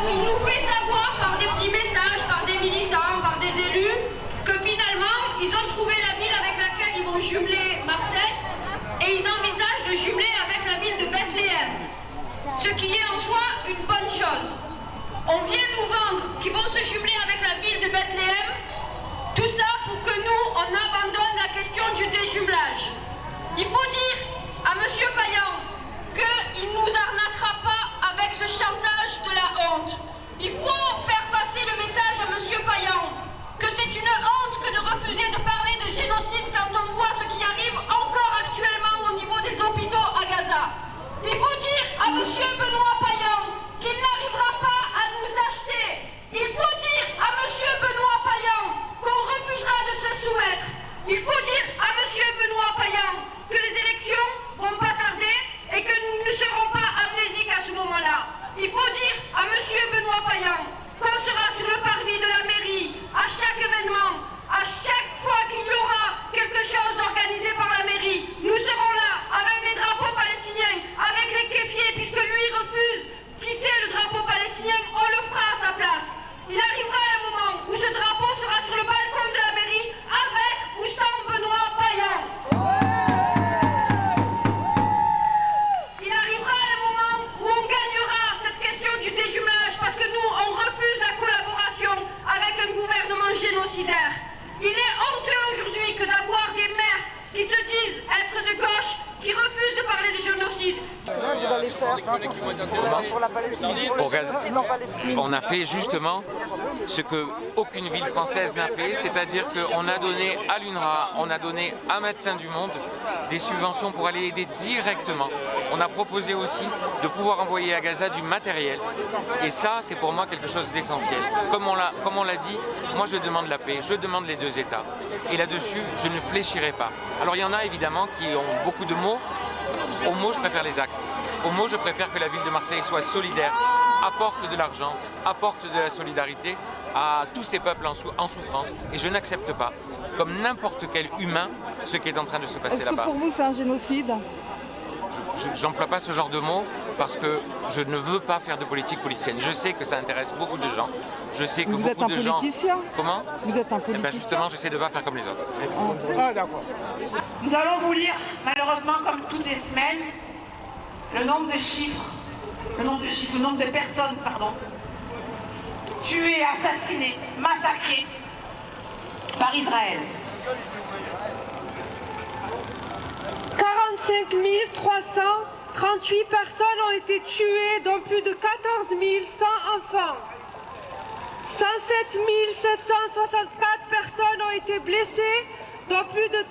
il nous fait savoir par des petits messages, par des militants, par des élus, que finalement, ils ont trouvé la ville avec laquelle ils vont jumeler Marseille et ils envisagent de jumeler avec la ville de Bethléem. Ce qui est en soi une bonne chose. On vient nous vendre qu'ils vont se jumeler avec la ville de Bethléem, tout ça pour que nous, on abandonne la question du déjumelage. Il faut dire à M. Payan qu'il ne nous arnaquera pas avec ce chantage de la honte. Il faut faire passer le message à M. Payan que c'est une honte que de refuser de parler de génocide quand on voit ce qui arrive encore actuellement au niveau des hôpitaux à Gaza. Il faut dire à M. Benoît Payan qu'il n'arrivera pas à nous acheter. Il faut dire à M. Benoît Payan qu'on refusera de se soumettre. Il faut dire à M. Benoît Payan que les élections vont pas tarder et que nous ne serons pas amnésiques à ce moment-là. Il faut dire à M. Benoît Payan qu'on sera sur le parvis de la mairie à chaque événement, à chaque fois qu'il y aura quelque chose organisé par la mairie. Nous serons là avec les drapeaux palestiniens, avec les kéfiers, puisque lui refuse tisser le drapeau palestinien, on le fera à sa place. Il arrivera un moment où ce drapeau sera sur le balcon de la mairie, avec ou sans Benoît Payan. Il arrivera un moment où on gagnera cette question du déjumelage, parce que nous, on refuse la collaboration avec un gouvernement génocidaire. Il est honteux aujourd'hui que d'avoir des maires qui se disent être de gauche, qui refusent de parler du génocide. Vous allez faire pour la Palestine, pour le génocide en Palestine. On a fait justement ce qu'aucune ville française n'a fait, c'est-à-dire qu'on a donné à l'UNRWA, on a donné à Médecins du Monde des subventions pour aller aider directement. On a proposé aussi de pouvoir envoyer à Gaza du matériel. Et ça, c'est pour moi quelque chose d'essentiel. Comme on l'a dit, moi je demande la paix, je demande les deux États. Et là-dessus, je ne fléchirai pas. Alors il y en a évidemment qui ont beaucoup de mots. Aux mots, je préfère les actes. Aux mots, je préfère que la ville de Marseille soit solidaire, apporte de l'argent, apporte de la solidarité à tous ces peuples en souffrance. Et je n'accepte pas, comme n'importe quel humain, ce qui est en train de se passer là-bas. Est-ce que pour vous, c'est un génocide? J'emploie pas ce genre de mots parce que je ne veux pas faire de politique politicienne. Je sais que ça intéresse beaucoup de gens. Je sais que vous beaucoup de gens... Vous êtes un politicien? Comment? Vous êtes un politicien? Eh ben justement, j'essaie de ne pas faire comme les autres. Ah d'accord. Nous allons vous lire, malheureusement, comme toutes les semaines, le nombre de personnes, tuées, assassinées, massacrées par Israël. 45 338 personnes ont été tuées, dont plus de 14 100 enfants. 107 764 personnes ont été blessées, dont plus de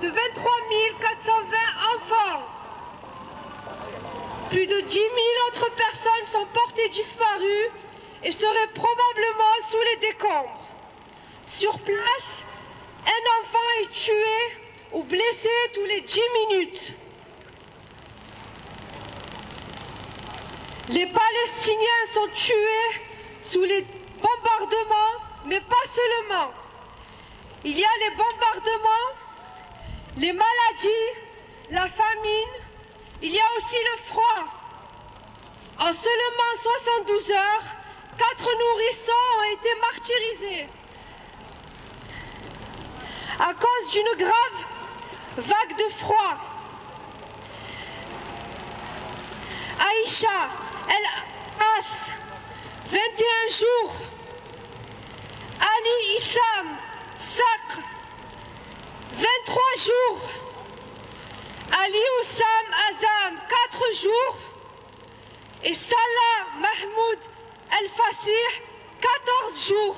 23 420 enfants. Plus de 10 000 autres personnes sont portées disparues et seraient probablement sous les décombres. Sur place, un enfant est tué ou blessé tous les 10 minutes. Les Palestiniens sont tués sous les bombardements, mais pas seulement. Il y a les bombardements, les maladies, la famine, il y a aussi le froid. En seulement 72 heures, 4 nourrissons ont été martyrisés. À cause d'une grave vague de froid. Aïcha El-As, 21 jours. Ali Issam Sakr, 23 jours. Ali Oussam Azam, 4 jours. Et Salah Mahmoud El-Fassih, 14 jours.